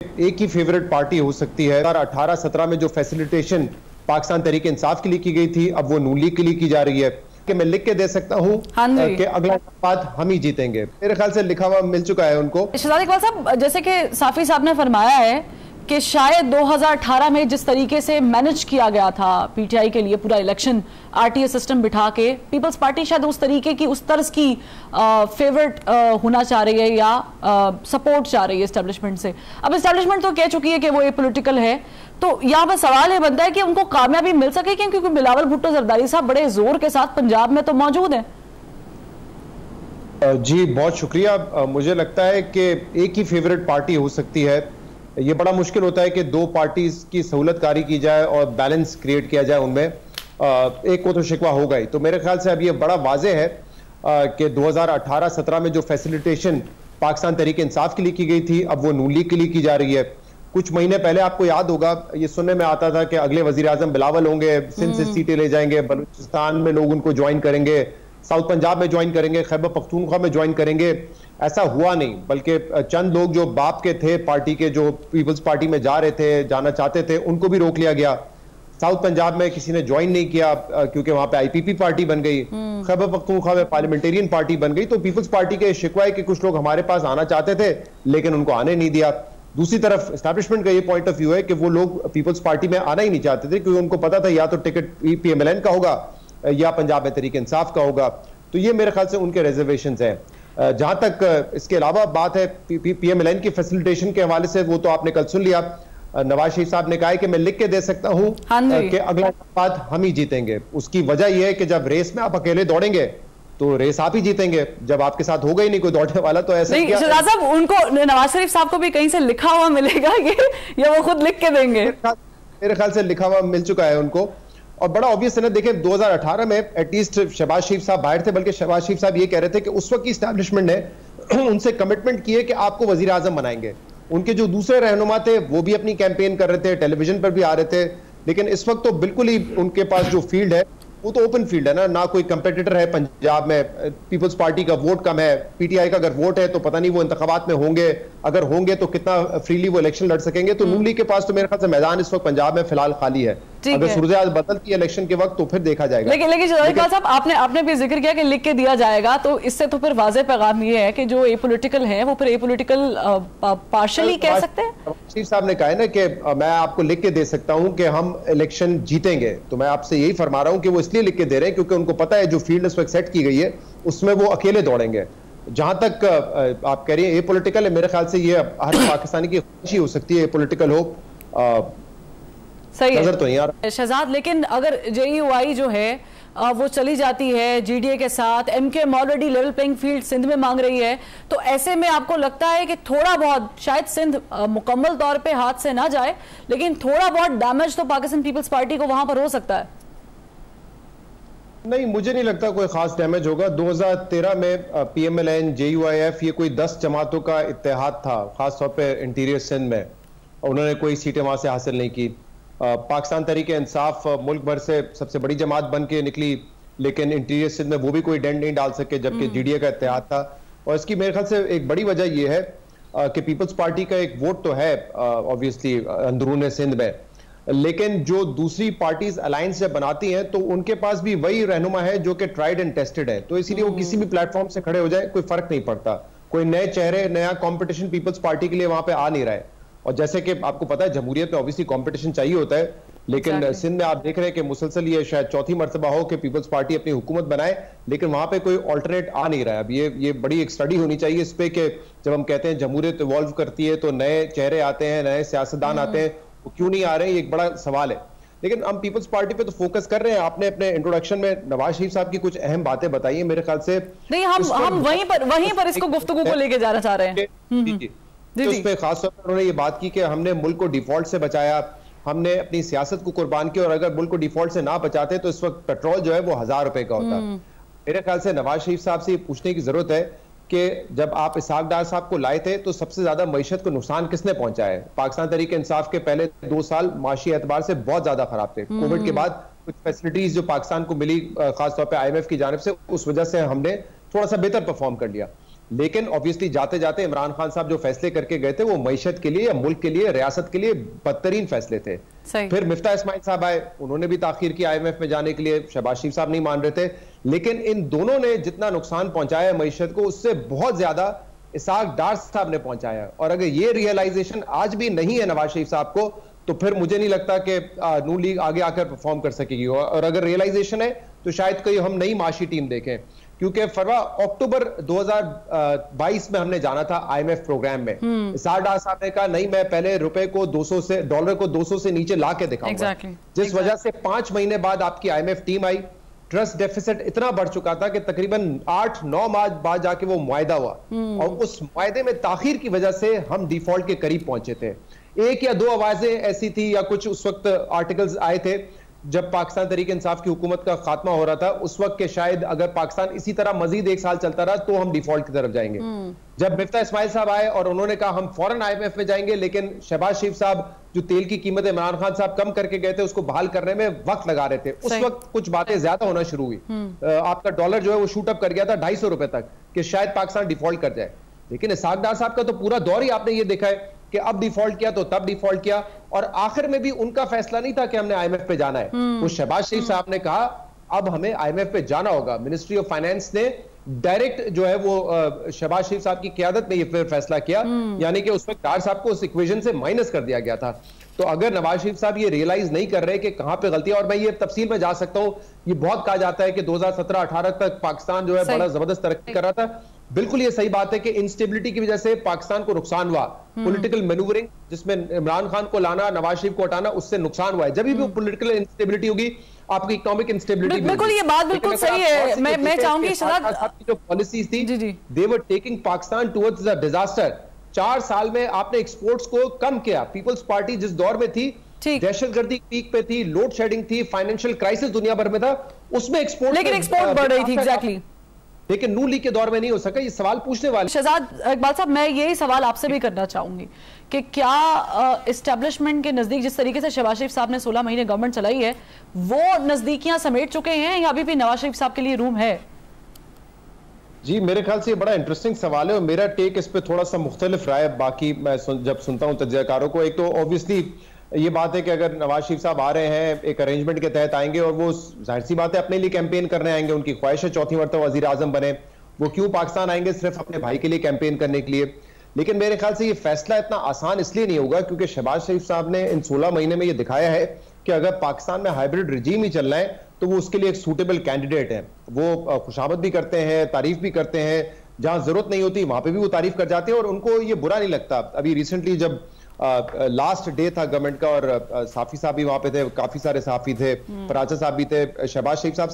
एक ही favourite party हो सकती है। 2018-17 में जो फैसिलिटेशन पाकिस्तान तहरीक इंसाफ के लिए की गई थी, अब वो नून लीग के लिए की जा रही है। कि मैं लिख के दे सकता हूँ कि अगला बात हम ही जीतेंगे। मेरे ख्याल से लिखा हुआ मिल चुका है उनको। शहजाद इकबाल साहब, जैसे कि साफी साहब ने फरमाया है कि शायद 2018 में जिस तरीके से मैनेज किया गया था पीटीआई के लिए पूरा इलेक्शन, आरटीए सिस्टम बिठा के, पीपल्स पार्टी शायद उस तरीके की, उस तर्ज की फेवरेट होना चाह रही है या सपोर्ट चाह रही है एस्टेब्लिशमेंट से। अब एस्टेब्लिशमेंट तो कह चुकी है कि वो ये पॉलिटिकल है, तो यहाँ पर सवाल ये बनता है कि उनको कामयाबी मिल सके, क्योंकि बिलावल भुट्टो जरदारी साहब बड़े जोर के साथ पंजाब में तो मौजूद हैं। जी बहुत शुक्रिया। मुझे लगता है कि एक ही फेवरेट पार्टी हो सकती है। ये बड़ा मुश्किल होता है कि दो पार्टीज की सहूलतकारी की जाए और बैलेंस क्रिएट किया जाए उनमें। एक को तो शिकवा होगा ही। तो मेरे ख्याल से अब ये बड़ा वाजे है कि 2018-17 में जो फैसिलिटेशन पाकिस्तान तहरीक इंसाफ के लिए की गई थी, अब वो नून लीग के लिए की जा रही है। कुछ महीने पहले आपको याद होगा, ये सुनने में आता था कि अगले वजीर आजम बिलावल होंगे, सिंध से सीटें ले जाएंगे, बलूचिस्तान में लोग उनको ज्वाइन करेंगे, साउथ पंजाब में ज्वाइन करेंगे, खैबर पख्तूनख्वा में ज्वाइन करेंगे। ऐसा हुआ नहीं, बल्कि चंद लोग जो बाप के थे पार्टी के, जो पीपल्स पार्टी में जा रहे थे, जाना चाहते थे, उनको भी रोक लिया गया। साउथ पंजाब में किसी ने ज्वाइन नहीं किया क्योंकि वहां पे आईपीपी पार्टी बन गई, खैबर पख्तूनख्वा में पार्लियामेंटेरियन पार्टी बन गई। तो पीपल्स पार्टी के शिकवा है कि कुछ लोग हमारे पास आना चाहते थे लेकिन उनको आने नहीं दिया। दूसरी तरफ एस्टैब्लिशमेंट का ये पॉइंट ऑफ व्यू है कि वो लोग पीपल्स पार्टी में आना ही नहीं चाहते थे, क्योंकि उनको पता था या तो टिकट पीएमएलएन का होगा या पंजाब में तहरीक इंसाफ का होगा। तो ये मेरे ख्याल से उनके रिजर्वेशंस हैं। जहां तक इसके अलावा बात है पीएमएलएन की फैसिलिटेशन के हवाले से, वो तो आपने कल सुन लिया। नवाज शरीफ साहब ने कहा है कि मैं लिख के दे सकता हूं कि अगला बात हम ही जीतेंगे। उसकी वजह यह है कि जब रेस में आप अकेले दौड़ेंगे तो रेस आप ही जीतेंगे, जब आपके साथ होगा ही नहीं कोई दौड़ने वाला। तो ऐसा नहीं, शहजाद साहब, उनको नवाज शरीफ साहब को भी कहीं से लिखा हुआ मिलेगा ये, या वो खुद लिख के देंगे? मेरे ख्याल से लिखा हुआ मिल चुका है उनको। और बड़ा ऑब्वियस है ना, देखिए 2018 में एटलीस्ट शहबाज शरीफ साहब बाहर थे, बल्कि शहबाज शरीफ साहब ये कह रहे थे कि उस वक्त की एस्टैब्लिशमेंट ने उनसे कमिटमेंट की है कि आपको वजीर आजम बनाएंगे। उनके जो दूसरे रहनुमा थे वो भी अपनी कैंपेन कर रहे थे, टेलीविजन पर भी आ रहे थे। लेकिन इस वक्त तो बिल्कुल ही उनके पास जो फील्ड है वो तो ओपन फील्ड है ना कोई कंपेटिटर है पंजाब में। पीपल्स पार्टी का वोट कम है, पीटीआई का अगर वोट है तो पता नहीं वो इंतखाबात में होंगे, अगर होंगे तो कितना फ्रीली वो इलेक्शन लड़ सकेंगे। तो नून लीग के पास तो मेरे ख्याल से मैदान इस वक्त पंजाब में फिलहाल खाली है। अगर सूरत बदलती है इलेक्शन के वक्त तो फिर देखा जाएगा। लेकिन शहजाद साहब, आपने भी जिक्र किया कि लिख के दिया जाएगा, तो इससे तो फिर वाज़ेह पैगाम ये है कि जो एपॉलिटिकल है वो फिर एपॉलिटिकल पार्शियली कह सकते हैं। शरीफ साहब ने कहा है ना कि मैं आपको लिख के दे सकता हूं कि हम इलेक्शन जीतेंगे। तो मैं आपसे यही फरमा रहा हूं कि वो इसलिए लिख के दे रहे हैं क्योंकि उनको पता है जो फील्ड इस वक्त सेट की गई है उसमें वो अकेले दौड़ेंगे। जहां तक आप कह रही हैं एपॉलिटिकल है, मेरे ख्याल से ये हर पाकिस्तानी की ख्वाहिश ही हो सकती है एपॉलिटिकल हो। सही नजर तो नहीं आ रहा शहजाद। लेकिन अगर जेयूआई जो है वो चली जाती है जीडीए के साथ, MKM already level playing field Sindh में मांग रही है, तो ऐसे में आपको लगता है कि थोड़ा बहुत शायद सिंध मुकम्मल तौर पे हाथ से ना जाए, लेकिन थोड़ा बहुत डैमेज तो पाकिस्तान पीपल्स पार्टी को वहां पर हो सकता है? नहीं, मुझे नहीं लगता कोई खास डैमेज होगा। 2013 में पीएमएलएन, जेयूआईएफ, ये कोई 10 जमातों का इत्तेहाद था, खासतौर पर इंटीरियर सिंध में। उन्होंने कोई सीटें वहां से हासिल नहीं की। पाकिस्तान तहरीक इंसाफ मुल्क भर से सबसे बड़ी जमात बन के निकली, लेकिन इंटीरियर सिंध में वो भी कोई डेंट नहीं डाल सके, जबकि जीडीए का इत्तेहाद था। और इसकी मेरे ख्याल से एक बड़ी वजह यह है कि पीपल्स पार्टी का एक वोट तो है ऑब्वियसली अंदरून सिंध में, लेकिन जो दूसरी पार्टीज अलायंस जब बनाती हैं तो उनके पास भी वही रहनुमा है जो कि ट्राइड एंड टेस्टेड है। तो इसीलिए वो किसी भी प्लेटफॉर्म से खड़े हो जाए कोई फर्क नहीं पड़ता। कोई नए चेहरे, नया कंपटीशन पीपल्स पार्टी के लिए वहां पे आ नहीं रहा है। और जैसे कि आपको पता है जमहूरियत में ऑब्वियसली कंपटीशन चाहिए होता है, लेकिन सिंध में आप देख रहे हैं कि मुसलसल ये शायद चौथी मर्तबा हो कि पीपल्स पार्टी अपनी हुकूमत बनाए, लेकिन वहां पे कोई ऑल्टरनेट आ नहीं रहा है। अब ये बड़ी एक स्टडी होनी चाहिए इस पे कि जब हम कहते हैं जमहूरियत इवॉल्व करती है तो नए चेहरे आते हैं, नए सियासतदान आते हैं, वो क्यों नहीं आ रहे हैं, ये एक बड़ा सवाल है। लेकिन हम पीपल्स पार्टी पे तो फोकस कर रहे हैं। आपने अपने इंट्रोडक्शन में नवाज शरीफ साहब की कुछ अहम बातें बताई है, मेरे ख्याल से नहीं, हम वहीं पर इसको गुफ्तगू को लेके जाना चाह रहे हैं। तो उस पर खासतौर पर उन्होंने ये बात की कि हमने मुल्क को डिफॉल्ट से बचाया, हमने अपनी सियासत को कुर्बान किया, और अगर मुल्क को डिफॉल्ट से ना बचाते तो इस वक्त पेट्रोल जो है वो 1000 रुपए का होता। मेरे ख्याल से नवाज शरीफ साहब से पूछने की जरूरत है कि जब आप इसहाक डार साहब को लाए थे तो सबसे ज्यादा मईशत को नुकसान किसने पहुंचाया है? पाकिस्तान तहरीक इंसाफ के पहले 2 साल माशी एतबार से बहुत ज्यादा खराब थे। कोविड के बाद कुछ फैसिलिटीज जो पाकिस्तान को मिली खासतौर पर IMF की जानिब से, उस वजह से हमने थोड़ा सा बेहतर परफॉर्म कर लिया। लेकिन ऑब्वियसली जाते जाते इमरान खान साहब जो फैसले करके गए थे वो मईशत के लिए या मुल्क के लिए, रियासत के लिए बदतरीन फैसले थे। फिर मिफ्ता इस्माइल साहब आए, उन्होंने भी ताखीर की IMF में जाने के लिए, शहबाज शरीफ साहब नहीं मान रहे थे, लेकिन इन दोनों ने जितना नुकसान पहुंचाया है मईशत को, उससे बहुत ज्यादा इसहाक डार साहब ने पहुंचाया। और अगर ये रियलाइजेशन आज भी नहीं है नवाज शरीफ साहब को, तो फिर मुझे नहीं लगता कि नून लीग आगे आकर परफॉर्म कर सकेगी। और अगर रियलाइजेशन है तो शायद कोई हम नई माशी टीम देखें, क्योंकि फरवा अक्टूबर 2022 में हमने जाना था IMF प्रोग्राम में। इसहाक डार साहब ने कहा नहीं, मैं पहले रुपए को 200 से, डॉलर को 200 से नीचे ला के दिखाऊंगा। जिस वजह से 5 महीने बाद आपकी IMF टीम आई, ट्रस्ट डेफिसिट इतना बढ़ चुका था कि तकरीबन 8-9 माह बाद जाके वो मुआहदा हुआ, और उस मुआहदे में ताखीर की वजह से हम डिफॉल्ट के करीब पहुंचे थे। 1 या 2 आवाजें ऐसी थी या कुछ उस वक्त आर्टिकल्स आए थे जब पाकिस्तान तहरीक इंसाफ की हुकूमत का खात्मा हो रहा था, उस वक्त के शायद अगर पाकिस्तान इसी तरह मजीद 1 साल चलता रहा तो हम डिफॉल्ट की तरफ जाएंगे। जब मिफ्ता इस्माइल साहब आए और उन्होंने कहा हम फौरन IMF में जाएंगे, लेकिन शहबाज शरीफ साहब जो तेल की कीमत इमरान खान साहब कम करके गए थे उसको बहाल करने में वक्त लगा रहे थे, उस वक्त कुछ बातें ज्यादा होना शुरू हुई। आपका डॉलर जो है वो शूट अप कर गया था 250 रुपए तक कि शायद पाकिस्तान डिफॉल्ट कर जाए। लेकिन इसहाक डार साहब का तो पूरा दौर ही आपने ये देखा है कि अब डिफॉल्ट किया तो तब डिफॉल्ट किया, और आखिर में भी उनका फैसला नहीं था कि हमने IMF पे जाना है। वो शहबाज शरीफ साहब ने कहा अब हमें IMF पे जाना होगा। मिनिस्ट्री ऑफ फाइनेंस ने डायरेक्ट जो है वो शहबाज शरीफ साहब की क़यादत में ये फिर फैसला किया, यानी कि उस वक्त डार साहब को उस इक्वेशन से माइनस कर दिया गया था। तो अगर नवाज शरीफ साहब ये रियलाइज नहीं कर रहे कि कहां पे गलती है, और मैं ये तफसील में जा सकता हूं, ये बहुत कहा जाता है कि 2017-18 तक पाकिस्तान जो है बड़ा जबरदस्त तरक्की कर रहा था। बिल्कुल ये सही बात है कि इंस्टेबिलिटी की वजह से पाकिस्तान को नुकसान हुआ। पॉलिटिकल मैनूवरिंग जिसमें इमरान खान को लाना, नवाज शरीफ को हटाना, उससे नुकसान हुआ है। जब भी पॉलिटिकल इंस्टेबिलिटी होगी आपकी इकोनॉमिक इंस्टेबिलिटी बिल्कुल, ये बात बिल्कुल सही है। मैं चाहूंगी जो पॉलिसीज थी they were taking Pakistan towards the disaster. 4 साल में आपने एक्सपोर्ट्स को कम किया। पीपल्स पार्टी जिस दौर में थी, दहशतगर्दी पीक पे थी, लोड शेडिंग थी, फाइनेंशियल क्राइसिस दुनिया भर में था, उसमें एक्सपोर्ट, लेकिन एक्सपोर्ट बढ़ रही थी। एग्जैक्टली। लेकिन नून लीग के दौर में नहीं हो सका। ये सवाल पूछने वाले शहजाद इकबाल साहब, मैं यही सवाल आपसे भी करना चाहूंगी कि क्या एस्टेब्लिशमेंट के नजदीक जिस तरीके से शहबाज शरीफ साहब ने 16 महीने गवर्नमेंट चलाई है, वो नजदीकियां समेट चुके हैं या अभी भी नवाज शरीफ साहब के लिए रूम है? जी, मेरे ख्याल से ये बड़ा इंटरेस्टिंग सवाल है और मेरा टेक इस पे थोड़ा सा मुख्तलिफ रहा है बाकी मैं जब सुनता हूँ तजज़ियाकारों को। एक तो ऑब्वियसली ये बात है कि अगर नवाज शरीफ साहब आ रहे हैं एक अरेंजमेंट के तहत आएंगे और वो जाहिर सी बात है अपने लिए कैंपेन करने आएंगे, उनकी ख्वाहिश है चौथी मरतबा वजीर आजम बने। वो क्यों पाकिस्तान आएंगे? सिर्फ अपने भाई के लिए कैंपेन करने के लिए। लेकिन मेरे ख्याल से ये फैसला इतना आसान इसलिए नहीं होगा क्योंकि शहबाज शरीफ साहब ने इन 16 महीने में ये दिखाया है कि अगर पाकिस्तान में हाइब्रिड रिजीम ही चल रहा है तो वो उसके लिए एक सूटेबल कैंडिडेट है। वो खुशामद भी करते हैं, तारीफ भी करते हैं, जहां जरूरत नहीं होती वहां पे भी वो तारीफ कर जाते हैं और उनको ये बुरा नहीं लगता। अभी रिसेंटली जब लास्ट डे था गवर्नमेंट का और साफी साहब भी वहां पे थे, काफी सारे साफी थे, फराजा साहब भी थे, शहबाज शरीफ साहब से